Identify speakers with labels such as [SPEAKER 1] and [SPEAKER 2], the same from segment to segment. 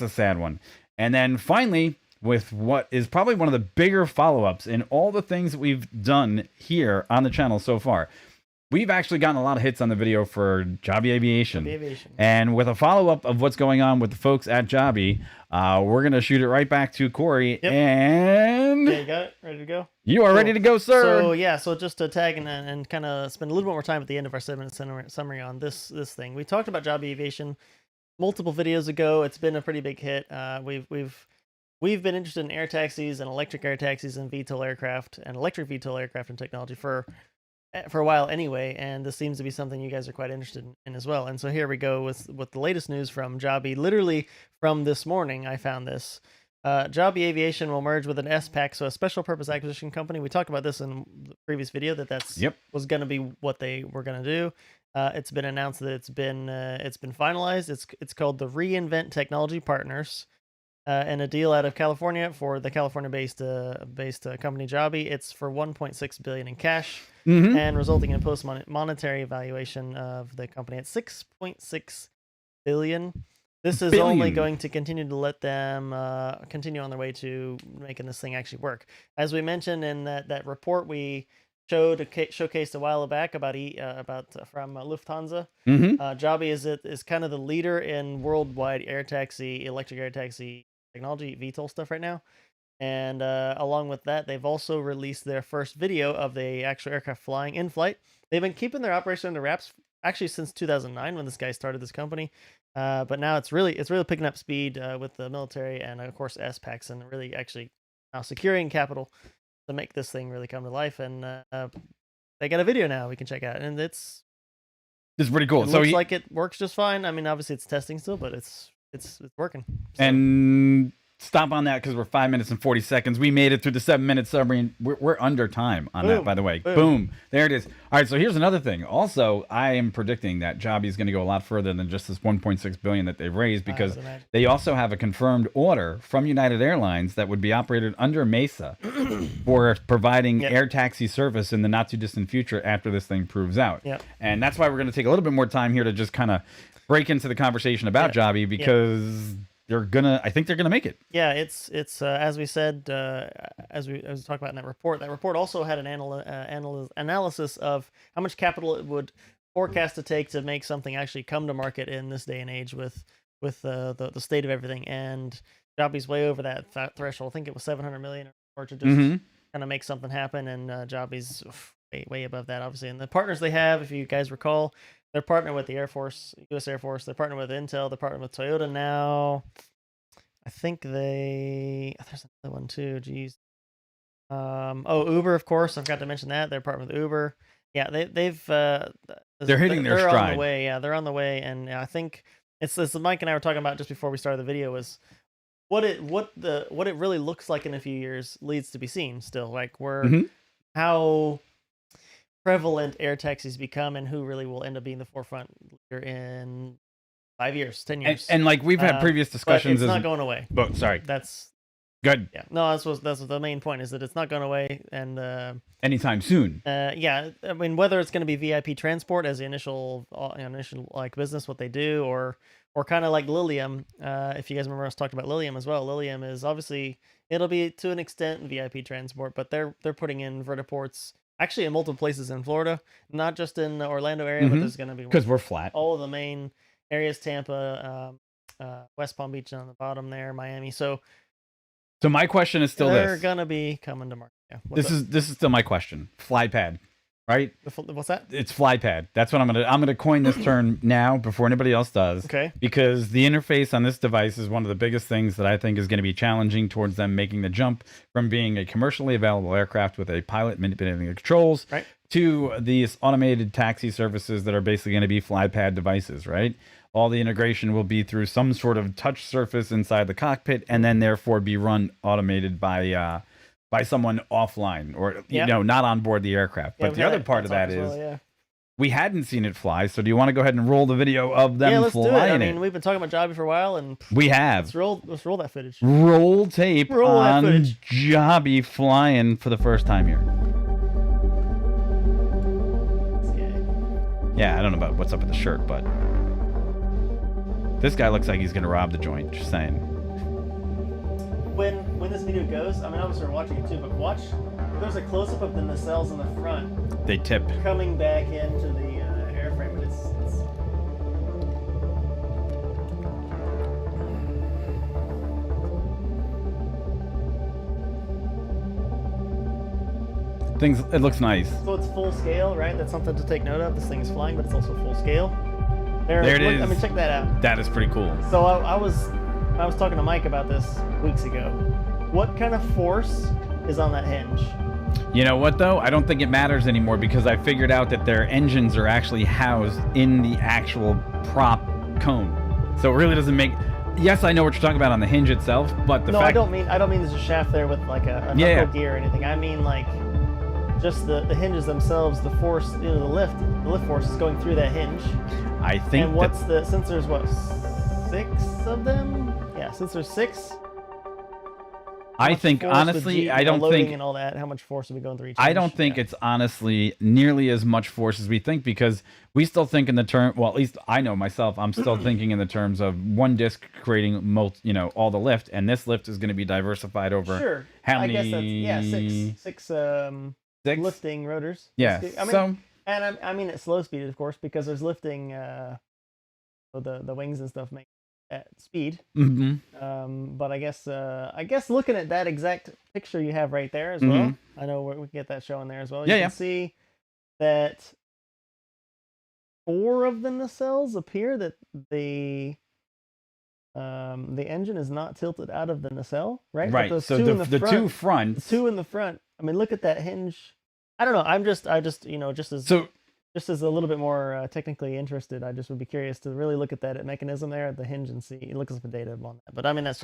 [SPEAKER 1] a sad one. And then finally, with what is probably one of the bigger follow-ups in all the things that we've done here on the channel so far. We've actually gotten a lot of hits on the video for Joby Aviation. And with a follow-up of what's going on with the folks at Joby, we're going to shoot it right back to Corey.
[SPEAKER 2] Yep.
[SPEAKER 1] And...
[SPEAKER 2] Yeah, you got it? Ready to go?
[SPEAKER 1] You are ready to go, sir.
[SPEAKER 2] So, yeah, so just to tag and kind of spend a little bit more time at the end of our 7-minute summary on this thing. We talked about Joby Aviation multiple videos ago. It's been a pretty big hit. We've been interested in air taxis and electric air taxis and VTOL aircraft and electric VTOL aircraft and technology for a while anyway, and this seems to be something you guys are quite interested in as well. And so here we go with the latest news from Joby. Literally from this morning, I found this. Joby Aviation will merge with an SPAC, so a special purpose acquisition company. We talked about this in the previous video that's was going to be what they were going to do. It's been announced that it's been finalized. It's called the Reinvent Technology Partners. And a deal out of California for the California-based company Joby. It's for $1.6 billion in cash, and resulting in a post-monetary valuation of the company at $6.6 billion. This is only going to continue to let them continue on their way to making this thing actually work. As we mentioned in that report we showcased a while back about from Lufthansa. Joby is kind of the leader in worldwide electric air taxi technology, VTOL stuff right now. And along with that, they've also released their first video of the actual aircraft flying in flight. They've been keeping their operation under wraps actually since 2009 when this guy started this company. But now it's really picking up speed with the military and of course SPACs, and really actually now securing capital to make this thing really come to life. And they got a video now we can check out, and it's
[SPEAKER 1] pretty cool.
[SPEAKER 2] It looks like it works just fine. I mean, obviously it's testing still, but it's working. So.
[SPEAKER 1] And stop on that because we're 5 minutes and 40 seconds. We made it through the 7-minute summary, and we're under time on that, by the way. Boom. There it is. All right, so here's another thing. Also, I am predicting that Joby is going to go a lot further than just this $1.6 billion that they've raised, because they also have a confirmed order from United Airlines that would be operated under Mesa for providing air taxi service in the not-too-distant future after this thing proves out. And that's why we're going to take a little bit more time here to just kind of break into the conversation about Joby, because... I think they're gonna make it.
[SPEAKER 2] Yeah, it's as we said, as we talked about in that report. That report also had an analysis of how much capital it would forecast to take to make something actually come to market in this day and age with the state of everything. And Joby's way over that threshold. I think it was 700 million, or to just kind of make something happen. And Joby's way above that, obviously. And the partners they have, if you guys recall, they're partnered with the Air Force, U.S. Air Force. They're partnered with Intel. They're partnered with Toyota now. I think there's another one too. Geez. Uber, of course. I forgot to mention that. They're partnered with Uber. Yeah, they're
[SPEAKER 1] hitting their stride.
[SPEAKER 2] On the way. Yeah, they're on the way. And I think it's Mike and I were talking about just before we started the video was what it really looks like in a few years leads to be seen still. Like how prevalent air taxis become, and who really will end up being the forefront leader in 5 years, 10 years.
[SPEAKER 1] And like we've had previous discussions,
[SPEAKER 2] it's not going away.
[SPEAKER 1] But sorry,
[SPEAKER 2] that's
[SPEAKER 1] good.
[SPEAKER 2] Yeah, no, that's what the main point is, that it's not going away, and
[SPEAKER 1] anytime soon.
[SPEAKER 2] Yeah, I mean, whether it's going to be VIP transport as the initial like business, what they do, or kind of like Lilium. If you guys remember us talking about Lilium as well. Lilium is obviously, it'll be to an extent VIP transport, but they're putting in vertiports. Actually, in multiple places in Florida, not just in the Orlando area, but there's going to be,
[SPEAKER 1] because we're flat,
[SPEAKER 2] all of the main areas: Tampa, West Palm Beach on the bottom there, Miami. So
[SPEAKER 1] my question is still
[SPEAKER 2] they're going to be coming to market. Yeah.
[SPEAKER 1] This is still my question. Flypad, right?
[SPEAKER 2] What's that?
[SPEAKER 1] It's Flypad. That's what I'm gonna coin this term now before anybody else does.
[SPEAKER 2] Okay.
[SPEAKER 1] Because the interface on this device is one of the biggest things that I think is going to be challenging towards them making the jump from being a commercially available aircraft with a pilot manipulating the controls to these automated taxi services that are basically going to be Flypad devices, right? All the integration will be through some sort of touch surface inside the cockpit, and then therefore be run automated by someone offline, or not on board the aircraft. But the other part of that is we hadn't seen it fly. So do you want to go ahead and roll the video of them
[SPEAKER 2] let's
[SPEAKER 1] flying
[SPEAKER 2] do it? I mean, we've been talking about Joby for a while, and
[SPEAKER 1] we have.
[SPEAKER 2] Let's roll that footage.
[SPEAKER 1] Roll tape on Joby flying for the first time here. Yeah, I don't know about what's up with the shirt, but This guy looks like he's gonna rob the joint. Just saying.
[SPEAKER 2] When this video goes, I mean, obviously we're watching it too, but watch. There's a close up of the nacelles in the front.
[SPEAKER 1] They tip.
[SPEAKER 2] Coming back into the airframe, but it's
[SPEAKER 1] Things. It looks nice.
[SPEAKER 2] So it's full scale, right? That's something to take note of. This thing's flying, but it's also full scale.
[SPEAKER 1] There it is.
[SPEAKER 2] I mean, check that out.
[SPEAKER 1] That is pretty cool.
[SPEAKER 2] So I was talking to Mike about this weeks ago. What kind of force is on that hinge?
[SPEAKER 1] You know what though? I don't think it matters anymore because I figured out that their engines are actually housed in the actual prop cone. So it really doesn't make. Yes, I know what you're talking about on the hinge itself, but the fact.
[SPEAKER 2] I don't mean there's a shaft there with like a knuckle gear or anything. I mean like just the hinges themselves, the force, the lift force is going through that hinge.
[SPEAKER 1] I think.
[SPEAKER 2] And what's since there's what, 6 of them? Yeah, since there's 6.
[SPEAKER 1] I think honestly, I don't think
[SPEAKER 2] and all that. How much force are we going through each?
[SPEAKER 1] I don't think it's honestly nearly as much force as we think because we still think in the term. Well, at least I know myself. I'm still thinking in the terms of one disc creating all the lift, and this lift is going to be diversified over how many?
[SPEAKER 2] I guess that's six lifting rotors.
[SPEAKER 1] Yeah.
[SPEAKER 2] I mean, I mean at slow speed, of course, because there's lifting. The wings and stuff make at speed.
[SPEAKER 1] Mm-hmm.
[SPEAKER 2] But I guess looking at that exact picture you have right there as well, I know we can get that showing there as well. You can see that 4 of the nacelles appear that the engine is not tilted out of the nacelle, right?
[SPEAKER 1] Right.
[SPEAKER 2] But
[SPEAKER 1] So the two fronts.
[SPEAKER 2] The 2 in the front. I mean, look at that hinge. I don't know. I just just as a little bit more technically interested, I just would be curious to really look at that mechanism there at the hinge and see, look at some data on that. But I mean, that's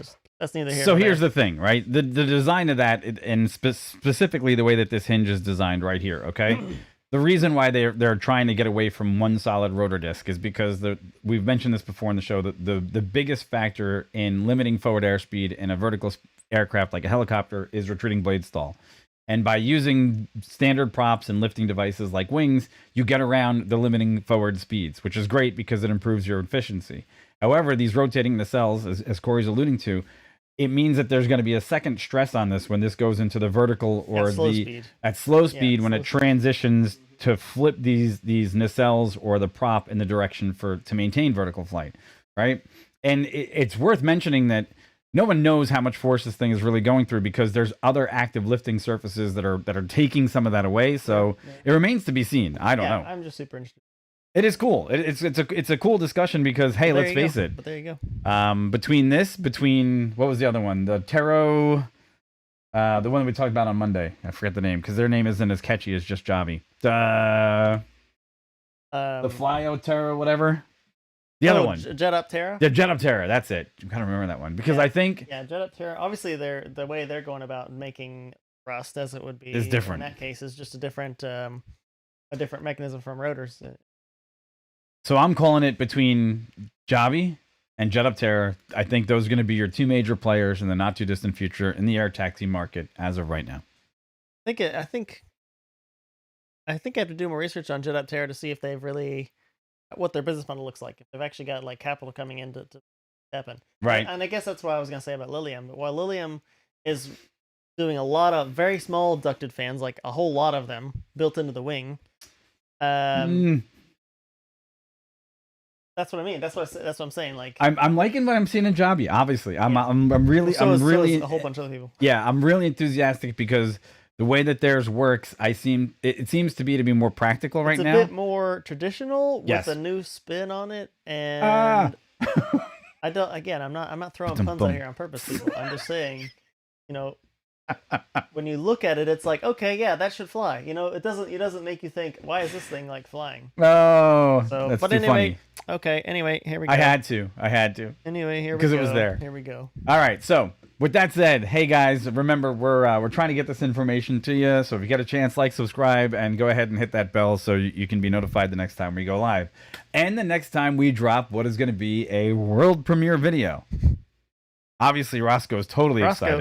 [SPEAKER 2] neither here.
[SPEAKER 1] So here's the thing, right? The design of that, and specifically the way that this hinge is designed right here, okay? The reason why they're trying to get away from one solid rotor disc is because we've mentioned this before in the show, that the biggest factor in limiting forward airspeed in a vertical aircraft like a helicopter is retreating blade stall. And by using standard props and lifting devices like wings, you get around the limiting forward speeds, which is great because it improves your efficiency. However, these rotating nacelles, as Corey's alluding to, it means that there's going to be a second stress on this when this goes into the vertical or at slow speed when it transitions to flip these nacelles or the prop in the direction to maintain vertical flight, right? And it's worth mentioning that no one knows how much force this thing is really going through because there's other active lifting surfaces that are taking some of that away. So it remains to be seen. I don't know.
[SPEAKER 2] I'm just super interested.
[SPEAKER 1] It is cool. It's a cool discussion because hey, let's face it.
[SPEAKER 2] But there you go.
[SPEAKER 1] Between what was the other one? The the one that we talked about on Monday. I forget the name because their name isn't as catchy as just Joby. The Flyo Terra, whatever. The other one,
[SPEAKER 2] Jet Up Terra.
[SPEAKER 1] Yeah, Jet Up Terra. That's it. I'm kind of remember that one because I think
[SPEAKER 2] Jet Up Terra. Obviously, the way they're going about making thrust, as it would be
[SPEAKER 1] is different.
[SPEAKER 2] In that case, is just a different mechanism from rotors.
[SPEAKER 1] So I'm calling it between Joby and Jet Up Terra. I think those are going to be your 2 major players in the not too distant future in the air taxi market as of right now.
[SPEAKER 2] I think I have to do more research on Jet Up Terra to see if they've really. What their business model looks like, if they've actually got like capital coming in to step in.
[SPEAKER 1] Right.
[SPEAKER 2] And I guess that's what I was going to say about Lilium. But while Lilium is doing a lot of very small ducted fans, like a whole lot of them built into the wing, that's what I mean. That's what I'm saying. Like
[SPEAKER 1] I'm liking what I'm seeing in Joby. Obviously, I'm really
[SPEAKER 2] so is a whole bunch of other people.
[SPEAKER 1] Yeah, I'm really enthusiastic because the way that theirs works, it seems to be more practical right now.
[SPEAKER 2] It's a bit more traditional with a new spin on it, and I don't. Again, I'm not throwing puns out here on purpose, people. I'm just saying, when you look at it, it's like, okay, yeah, that should fly. It doesn't make you think, why is this thing like flying?
[SPEAKER 1] Oh, that's too funny.
[SPEAKER 2] Okay. Anyway, here we go.
[SPEAKER 1] I had to.
[SPEAKER 2] Anyway, here we go.
[SPEAKER 1] Because it was there.
[SPEAKER 2] Here we go.
[SPEAKER 1] All right, so. With that said, hey guys, remember we're trying to get this information to you. So if you get a chance, like, subscribe, and go ahead and hit that bell so you can be notified the next time we go live, and the next time we drop what is going to be a world premiere video. Obviously, Roscoe's totally excited.